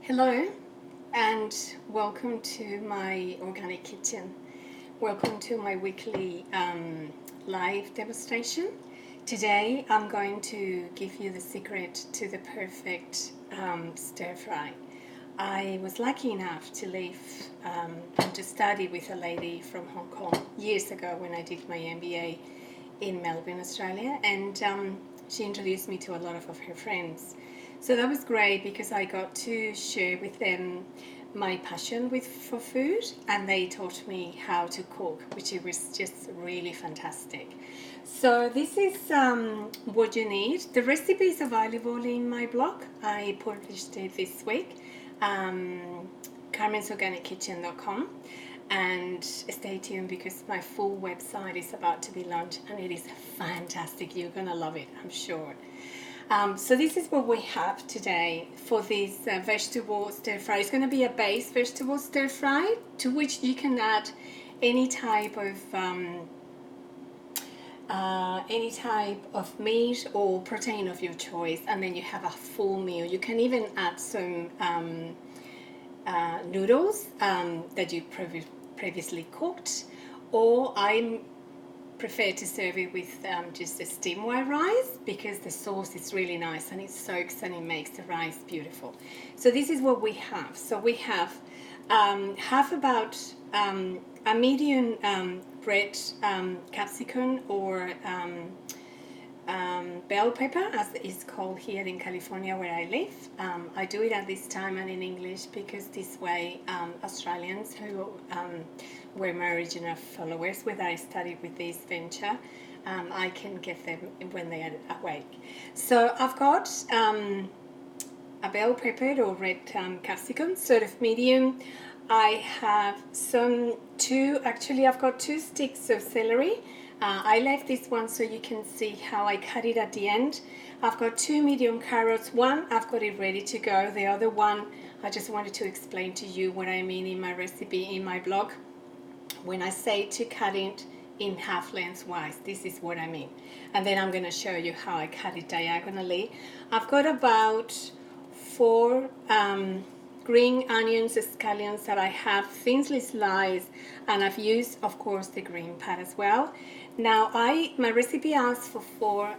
Hello and welcome to my organic kitchen. Welcome to my weekly live demonstration. Today I'm going to give you the secret to the perfect stir fry. I was lucky enough to live and to study with a lady from Hong Kong years ago when I did my MBA in Melbourne, Australia, and she introduced me to a lot of her friends. So that was great because I got to share with them my passion for food, and they taught me how to cook, which was just really fantastic. So this is what you need. The recipe is available in my blog. I published it this week, carmensorganickitchen.com. And stay tuned because my full website is about to be launched and it is fantastic. You're gonna love it, I'm sure. So this is what we have today for this vegetable stir fry. It's going to be a base vegetable stir fry to which you can add any type of meat or protein of your choice, and then you have a full meal. You can even add some noodles that you previously cooked, or I prefer to serve it with just a steamed white rice because the sauce is really nice and it soaks and it makes the rice beautiful. So this is what we have. So we have about a medium red capsicum or bell pepper, as it's called here in California where I live. I do it at this time and in English because this way Australians who were my original followers when I studied with this venture, I can get them when they are awake. So I've got a bell pepper or red capsicum, sort of medium. I have I've got 2 sticks of celery. I left this one so you can see how I cut it at the end. I've got 2 medium carrots. One, I've got it ready to go. The other one, I just wanted to explain to you what I mean in my recipe in my blog. When I say to cut it in half lengthwise, this is what I mean. And then I'm going to show you how I cut it diagonally. I've got about 4 green onions, scallions that I have thinly sliced, and I've used, of course, the green part as well. Now, my recipe asks for 4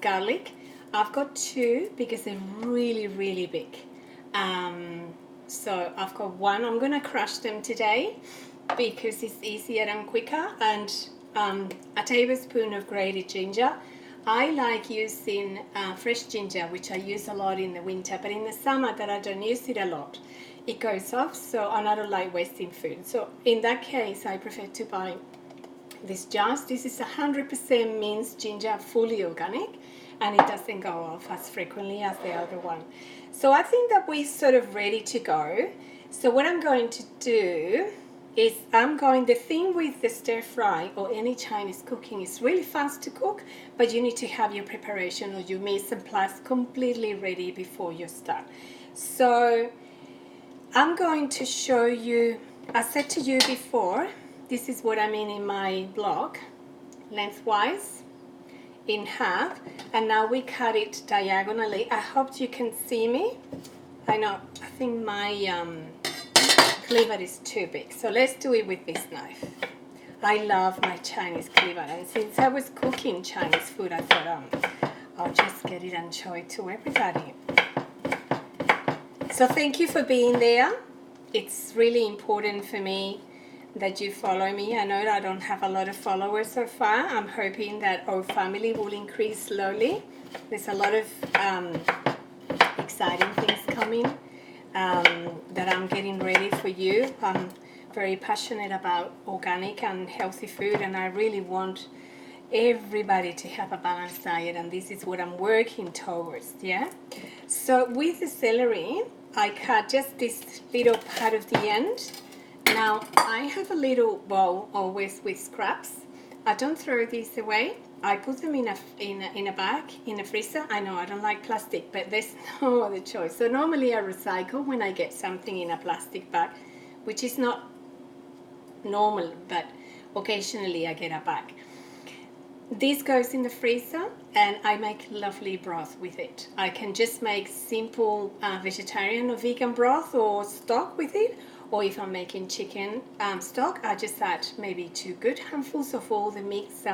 garlic. I've got 2 because they're really, really big. So I've got 1. I'm going to crush them today because it's easier and quicker, and a tablespoon of grated ginger. I like using fresh ginger, which I use a lot in the winter, but in the summer that I don't use it a lot, it goes off, so I don't like wasting food. So in that case, I prefer to buy this jars. This is 100% minced ginger, fully organic, and it doesn't go off as frequently as the other one. So I think that we're sort of ready to go. So what I'm going to do is the thing with the stir fry or any Chinese cooking is really fast to cook, but you need to have your preparation or your mise en place completely ready before you start. So I'm going to show you, I said to you before, this is what I mean in my blog, lengthwise, in half, and now we cut it diagonally. I hope you can see me. I think my cleaver is too big, so let's do it with this knife. I love my Chinese cleaver, and since I was cooking Chinese food, I thought I'll just get it and show it to everybody. So thank you for being there. It's really important for me that you follow me. I know that I don't have a lot of followers so far. I'm hoping that our family will increase slowly. There's a lot of exciting things coming that I'm getting ready for you. I'm very passionate about organic and healthy food, and I really want everybody to have a balanced diet, and this is what I'm working towards. Yeah. So with the celery, I cut just this little part of the end. Now I have a little bowl always with scraps. I don't throw these away. I put them in a bag, in a freezer. I know I don't like plastic, but there's no other choice. So normally I recycle when I get something in a plastic bag, which is not normal, but occasionally I get a bag. this goes in the freezer and I make lovely broth with it. I can just make simple vegetarian or vegan broth or stock with it, or if I'm making chicken stock, I just add maybe 2 good handfuls of all the mixed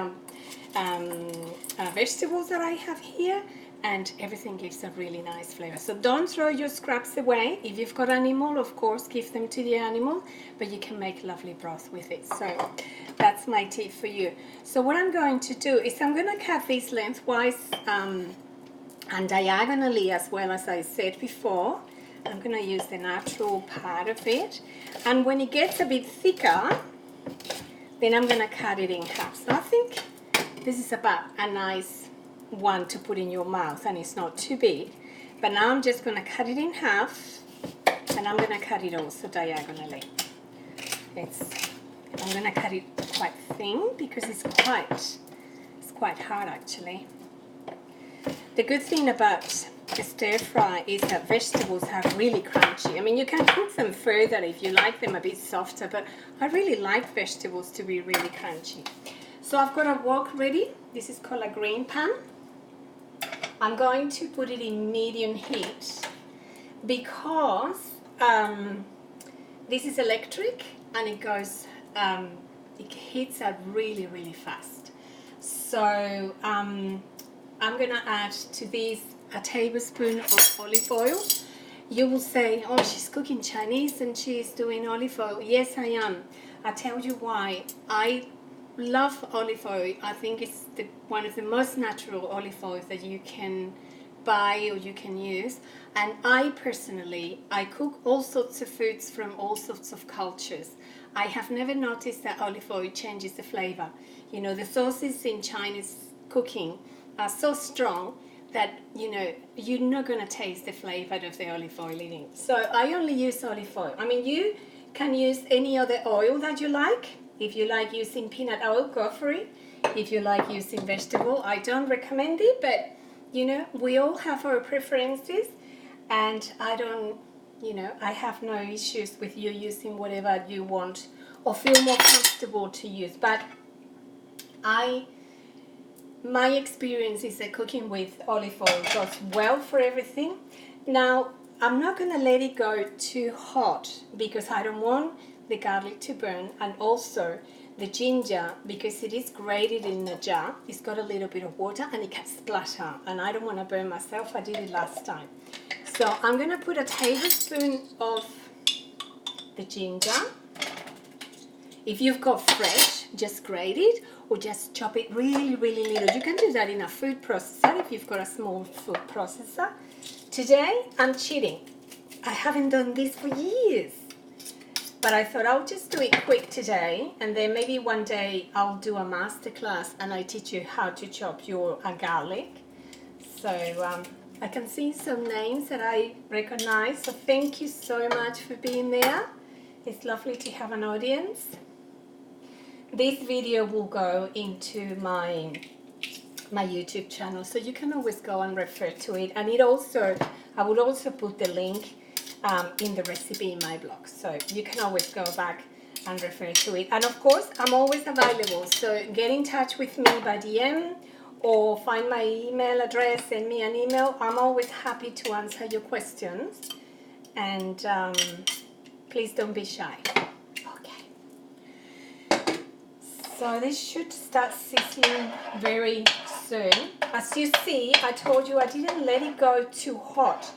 vegetables that I have here, and everything gives a really nice flavor. So don't throw your scraps away. If you've got animal, of course, give them to the animal, but you can make lovely broth with it. So that's my tip for you. So what I'm going to do is I'm going to cut these lengthwise and diagonally as well, as I said before. I'm going to use the natural part of it. And when it gets a bit thicker, then I'm going to cut it in half. So I think this is about a nice one to put in your mouth, and it's not too big. But now I'm just going to cut it in half, and I'm going to cut it also diagonally. I'm going to cut it quite thin because it's quite hard actually. The good thing about the stir fry is that vegetables are really crunchy. I mean, you can cook them further if you like them a bit softer, but I really like vegetables to be really crunchy. So I've got a wok ready. This is called a green pan. I'm going to put it in medium heat because this is electric and it goes, it heats up really, really fast. So I'm gonna add to this a tablespoon of olive oil. You will say, oh, she's cooking Chinese and she's doing olive oil. Yes, I am. I'll tell you why. I love olive oil. I think it's one of the most natural olive oils that you can buy or you can use. And I personally, I cook all sorts of foods from all sorts of cultures. I have never noticed that olive oil changes the flavor. You know, the sauces in Chinese cooking are so strong that, you know, you're not going to taste the flavor of the olive oil in it. So I only use olive oil. I mean, you can use any other oil that you like. If you like using peanut oil, go for it. If you like using vegetable, I don't recommend it, but you know, we all have our preferences, and I don't, you know, I have no issues with you using whatever you want or feel more comfortable to use. But my experience is that cooking with olive oil goes well for everything. Now, I'm not going to let it go too hot because I don't want the garlic to burn, and also the ginger, because it is grated in a jar, it's got a little bit of water and it can splatter, and I don't want to burn myself. I did it last time. So I'm going to put a tablespoon of the ginger. If you've got fresh, just grate it or just chop it really, really little. You can do that in a food processor if you've got a small food processor. Today, I'm cheating. I haven't done this for years. But I thought I'll just do it quick today, and then maybe one day I'll do a masterclass and I teach you how to chop your garlic. So I can see some names that I recognize. So thank you so much for being there. It's lovely to have an audience. This video will go into my YouTube channel, so you can always go and refer to it. And I will also put the link in the recipe in my blog, so you can always go back and refer to it. And of course, I'm always available, so get in touch with me by DM or find my email address, send me an email. I'm always happy to answer your questions, and please don't be shy. Okay, so this should start sizzling very soon. As you see, I told you I didn't let it go too hot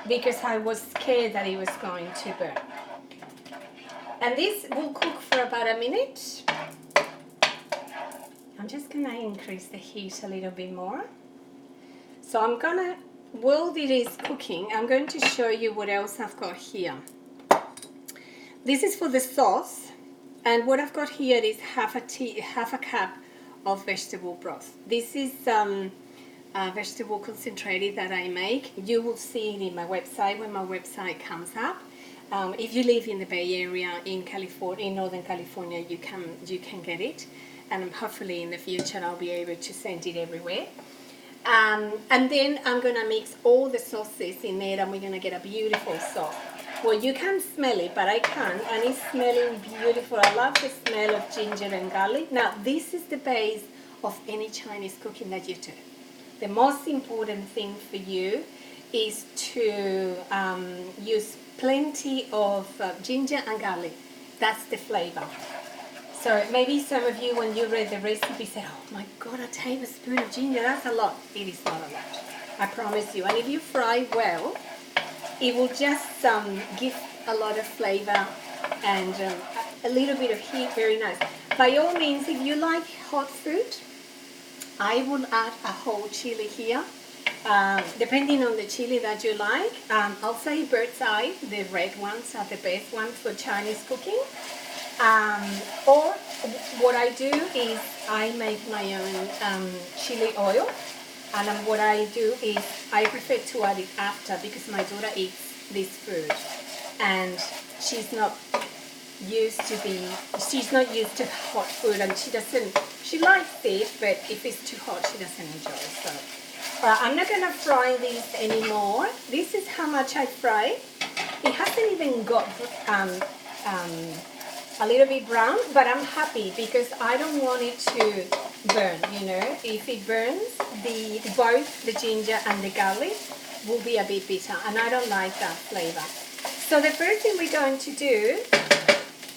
because I was scared that it was going to burn. And this will cook for about a minute. I'm just gonna increase the heat a little bit more. So while it is cooking, I'm going to show you what else I've got here. This is for the sauce, and what I've got here is half a cup of vegetable broth. This is vegetable concentrated that I make. You will see it in my website when my website comes up. If you live in the Bay Area in California, in Northern California, you can get it, and hopefully in the future I'll be able to send it everywhere. And then I'm gonna mix all the sauces in there, and we're gonna get a beautiful sauce. Well, you can smell it, but I can't, and it's smelling beautiful. I love the smell of ginger and garlic. Now, this is the base of any Chinese cooking that you do. The most important thing for you is to use plenty of ginger and garlic. That's the flavor. So maybe some of you, when you read the recipe, said, oh my God, a tablespoon of ginger, that's a lot. It is not a lot, I promise you. And if you fry well, it will just give a lot of flavor and a little bit of heat, very nice. By all means, if you like hot food, I will add a whole chili here. Depending on the chili that you like. I'll say bird's eye, the red ones are the best ones for Chinese cooking. Or what I do is I make my own chili oil, and what I do is I prefer to add it after, because my daughter eats this food and she's not used to hot food, and she likes it, but if it's too hot she doesn't enjoy it. So I'm not gonna fry this anymore. This is how much I fry. It hasn't even got a little bit brown, but I'm happy because I don't want it to burn, you know. If it burns, both the ginger and the garlic will be a bit bitter, and I don't like that flavor. So the first thing we're going to do,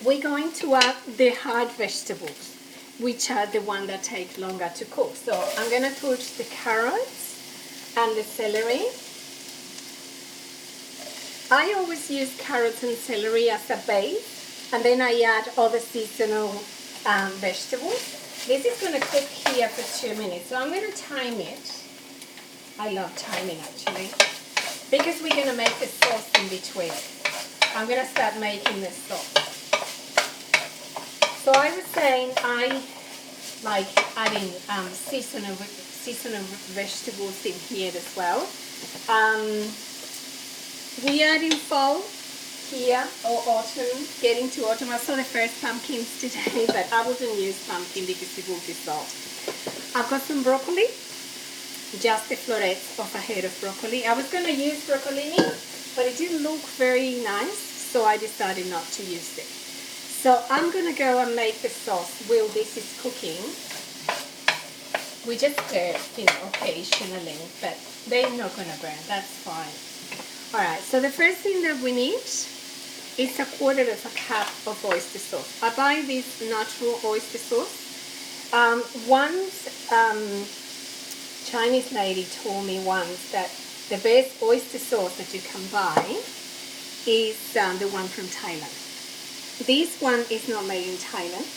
we're going to add the hard vegetables, which are the ones that take longer to cook. So I'm going to put the carrots and the celery. I always use carrots and celery as a base, and then I add other seasonal vegetables. This is going to cook here for 2 minutes, so I'm going to time it. I love timing actually, because we're going to make the sauce in between. I'm going to start making the sauce. So I was saying I like adding seasonal vegetables in here as well. We are in fall here, or autumn, getting to autumn. I saw the first pumpkins today, but I wouldn't use pumpkin because it will dissolve. I've got some broccoli, just the florets of a head of broccoli. I was going to use broccolini, but it didn't look very nice, so I decided not to use it. So I'm going to go and make the sauce while this is cooking. We just stir, you know, occasionally, but they're not going to burn, that's fine. Alright, so the first thing that we need is 1/4 of a cup of oyster sauce. I buy this natural oyster sauce. Once Chinese lady told me once that the best oyster sauce that you can buy is the one from Thailand. This one is not made in Thailand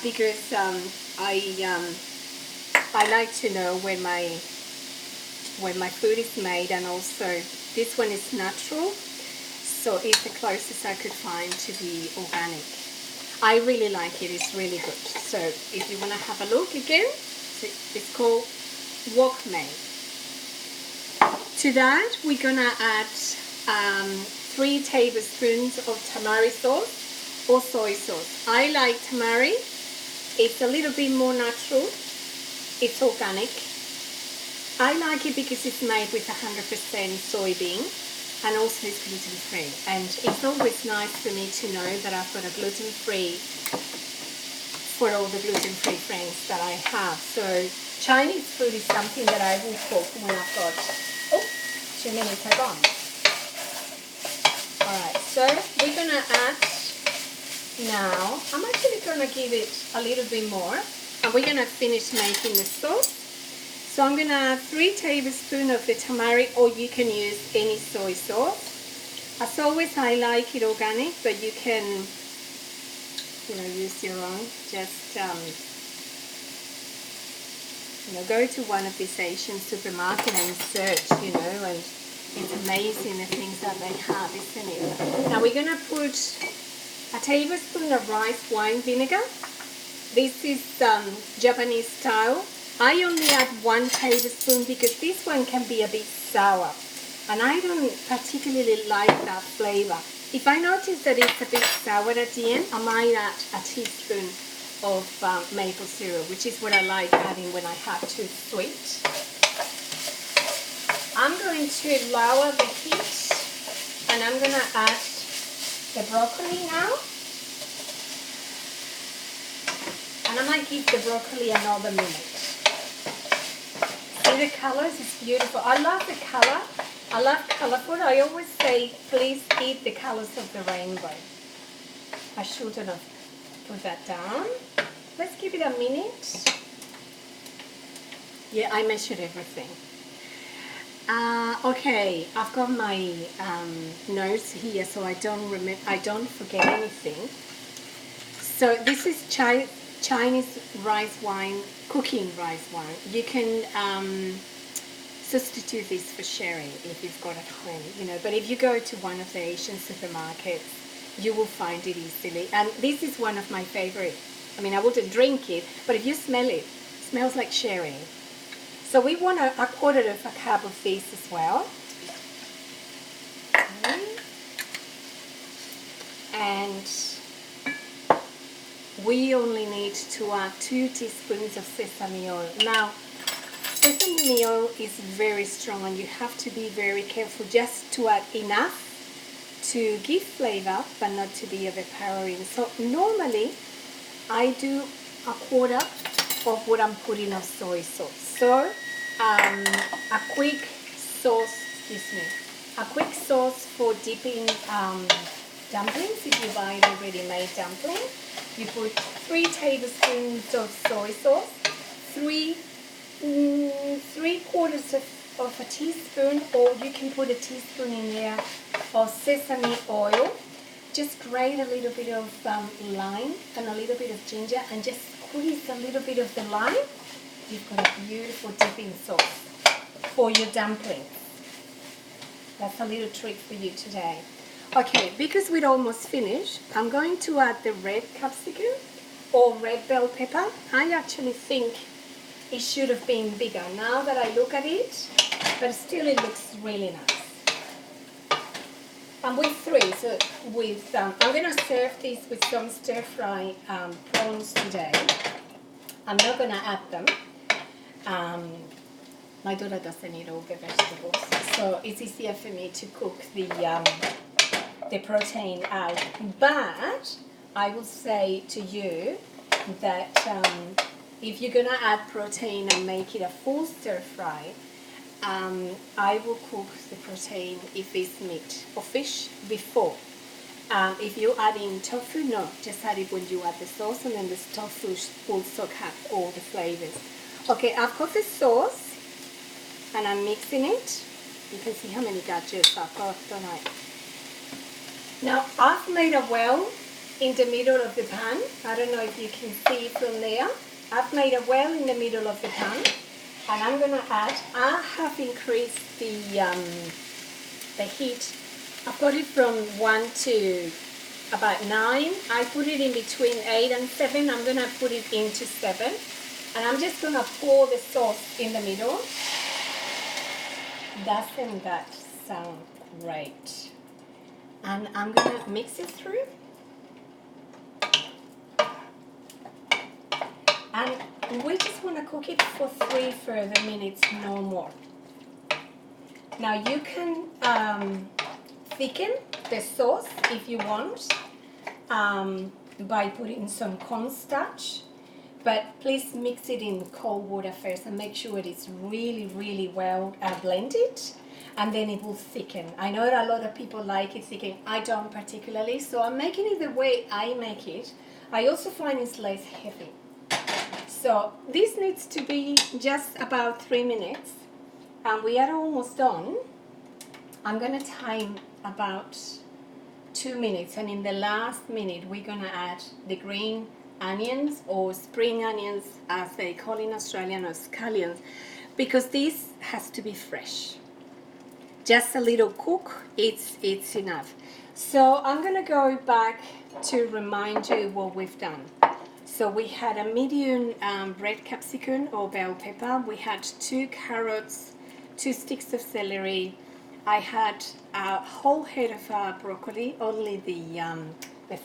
because I like to know when my food is made, and also this one is natural, so it's the closest I could find to be organic. I really like it, it's really good. So if you want to have a look again, it's called Wok Mei. To that we're going to add 3 tablespoons of tamari sauce or soy sauce. I like tamari, it's a little bit more natural, it's organic. I like it because it's made with 100% soybean, and also it's gluten free. And it's always nice for me to know that I've got a gluten free for all the gluten free friends that I have. So Chinese food is something that I will cook when I've got, 2 minutes are gone. Alright, so we're going to add now, I'm actually going to give it a little bit more, and we're going to finish making the sauce. So I'm going to add 3 tablespoons of the tamari, or you can use any soy sauce. As always, I like it organic, but you can, use your own. Just, go to one of these Asian supermarkets and search, and it's amazing the things that they have, isn't it? Now we're going to put a tablespoon of rice wine vinegar. This is Japanese style. I only add 1 tablespoon because this one can be a bit sour, and I don't particularly like that flavor. If I notice that it's a bit sour at the end, I might add a teaspoon of maple syrup, which is what I like adding when I have too sweet. I'm going to lower the heat, and I'm going to add the broccoli now. And I might give the broccoli another minute. See the colors? It's beautiful. I love the color. I love colorful. I always say, please eat the colors of the rainbow. I shouldn't have put that down. Let's give it a minute. Yeah, I measured everything. Okay, I've got my notes here so I don't forget anything. So this is Chinese rice wine, cooking rice wine. You can substitute this for sherry if you've got at home, you know. But if you go to one of the Asian supermarkets, you will find it easily. And this is one of my favorite. I mean, I wouldn't drink it, but if you smell it, it smells like sherry. So we want a quarter of a cup of this as well. Okay. And we only need to add 2 teaspoons of sesame oil. Now, sesame oil is very strong and you have to be very careful just to add enough to give flavor but not to be overpowering. So normally I do a quarter of what I'm putting of soy sauce. So a quick sauce, a quick sauce for dipping dumplings. If you buy the ready-made dumpling, you put 3 tablespoons of soy sauce, 3/4 of a teaspoon, or you can put a teaspoon in there of sesame oil. Just grate a little bit of lime and a little bit of ginger and just squeeze a little bit of the lime. You've got a beautiful dipping sauce for your dumplings. That's a little treat for you today. Okay, because we're almost finished, I'm going to add the red capsicum or red bell pepper. I actually think it should have been bigger now that I look at it, but still it looks really nice. And with 3, so with I'm going to serve this with some stir-fry prawns today. I'm not going to add them. My daughter doesn't eat all the vegetables, so it's easier for me to cook the protein out. But I will say to you that if you're going to add protein and make it a full stir-fry, I will cook the protein if it's meat or fish before. If you add in tofu, no, just add it when you add the sauce, and then the tofu will soak up all the flavors. Okay, I've got the sauce and I'm mixing it. You can see how many gadgets I've got, don't I? Now, I've made a well in the middle of the pan. I don't know if you can see from there. I've made a well in the middle of the pan, and I'm going to add, I have increased the heat. I've got it from 1 to about 9. I put it in between 8 and 7. I'm going to put it into 7. And I'm just going to pour the sauce in the middle. Doesn't that sound great? And I'm going to mix it through. And we just want to cook it for 3 further minutes, no more. Now you can thicken the sauce if you want by putting some cornstarch, but please mix it in cold water first and make sure it is really, really well blended, and then it will thicken. I know that a lot of people like it thicken. I don't particularly, so I'm making it the way I make it. I also find it's less heavy. So this needs to be just about 3 minutes, and we are almost done. I'm going to time about 2 minutes, and in the last minute we're going to add the green onions, or spring onions as they call in Australian, or scallions, because this has to be fresh. Just a little cook, it's enough. So I'm going to go back to remind you what we've done. So we had a medium red capsicum or bell pepper. We had 2 carrots, 2 sticks of celery. I had a whole head of broccoli, only the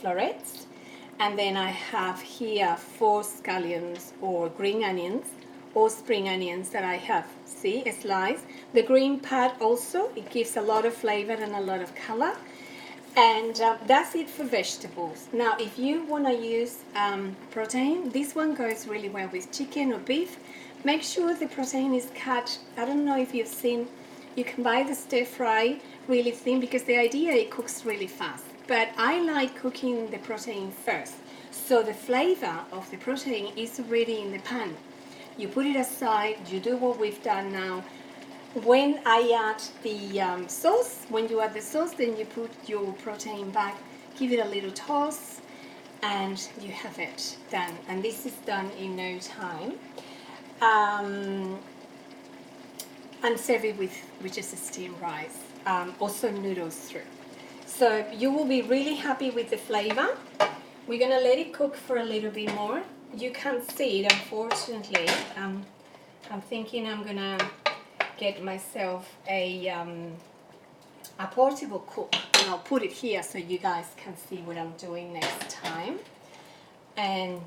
florets. And then I have here 4 scallions or green onions or spring onions that I have, see, sliced. The green part also, it gives a lot of flavor and a lot of color. And that's it for vegetables. Now, if you want to use protein, this one goes really well with chicken or beef. Make sure the protein is cut. I don't know if you've seen, you can buy the stir fry really thin, because the idea it cooks really fast. But I like cooking the protein first, so the flavor of the protein is already in the pan. You put it aside, you do what we've done now. When I add the sauce, when you add the sauce, then you put your protein back, give it a little toss, and you have it done. And this is done in no time. And serve it with just a steamed rice, also noodles through. So you will be really happy with the flavor. We're gonna let it cook for a little bit more. You can't see it, unfortunately. I'm thinking I'm gonna get myself a portable cook, and I'll put it here so you guys can see what I'm doing next time. And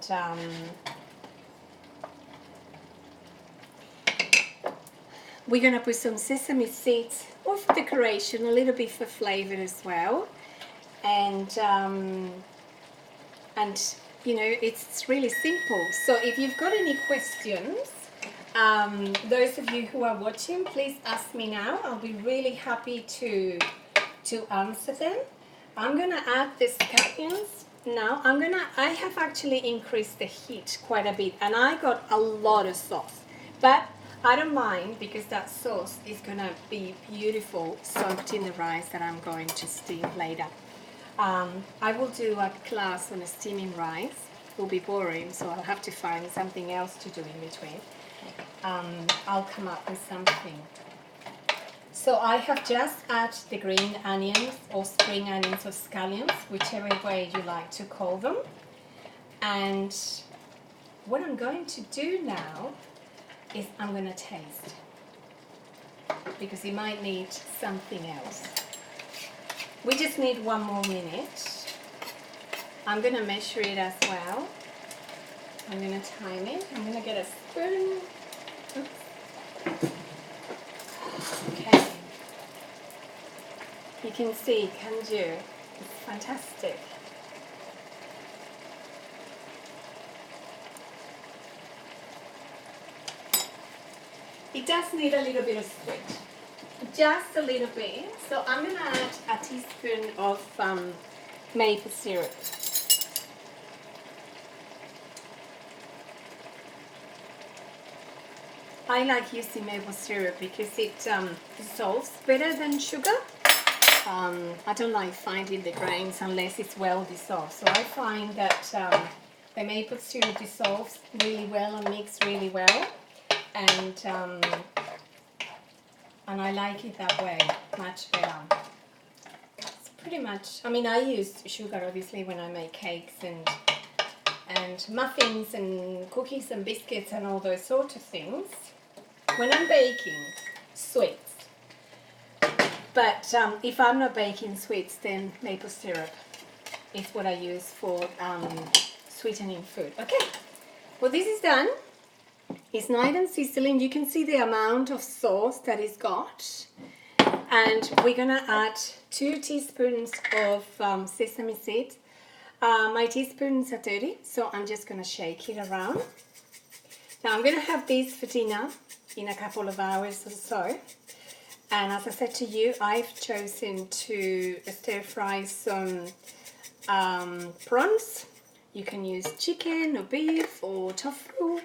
we're gonna put some sesame seeds or for decoration, a little bit for flavor as well. And you know, it's really simple. So if you've got any questions, those of you who are watching, please ask me now. I'll be really happy to answer them. I'm gonna add the scallions now. I have actually increased the heat quite a bit, and I got a lot of sauce, but I don't mind, because that sauce is gonna be beautiful soaked in the rice that I'm going to steam later. I will do a class on steaming rice. It will be boring, so I'll have to find something else to do in between. I'll come up with something. So I have just added the green onions, or spring onions, or scallions, whichever way you like to call them. And what I'm going to do now is I'm going to taste, because you might need something else. We just need 1 more minute. I'm going to measure it as well. I'm going to time it. I'm going to get a spoon. Oops. Okay. You can see, can you? It's fantastic. It does need a little bit of sweet. Just a little bit. So I'm going to add a teaspoon of maple syrup. I like using maple syrup because it dissolves better than sugar. I don't like finding the grains unless it's well dissolved. So I find that the maple syrup dissolves really well and mixes really well. And I like it that way, much better. It's pretty much, I mean, I use sugar obviously when I make cakes and muffins and cookies and biscuits and all those sort of things. When I'm baking sweets. But if I'm not baking sweets, then maple syrup is what I use for sweetening food. Okay, well, this is done. It's nice and sizzling. You can see the amount of sauce that it's got. And we're gonna add 2 teaspoons of sesame seeds. My teaspoons are dirty, so I'm just gonna shake it around. Now I'm gonna have this for dinner in a couple of hours or so. And as I said to you, I've chosen to stir fry some prawns. You can use chicken or beef or tofu,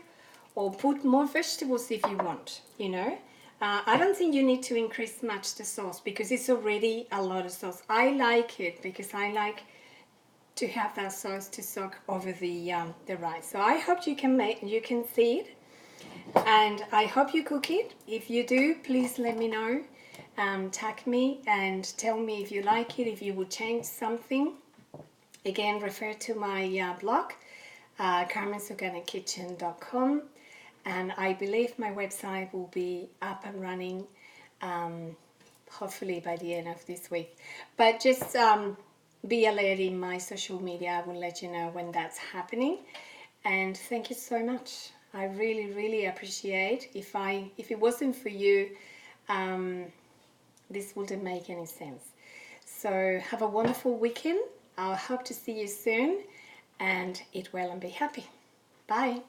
or put more vegetables if you want, you know. I don't think you need to increase much the sauce, because it's already a lot of sauce. I like it because I like to have that sauce to soak over the rice. So I hope you can see it, and I hope you cook it. If you do, please let me know. Tag me and tell me if you like it, if you would change something. Again, refer to my blog, carmensorganickitchen.com. And I believe my website will be up and running hopefully by the end of this week. But just be alert in my social media. I will let you know when that's happening. And thank you so much. I really, really appreciate. If it wasn't for you, this wouldn't make any sense. So have a wonderful weekend. I hope to see you soon, and eat well and be happy. Bye.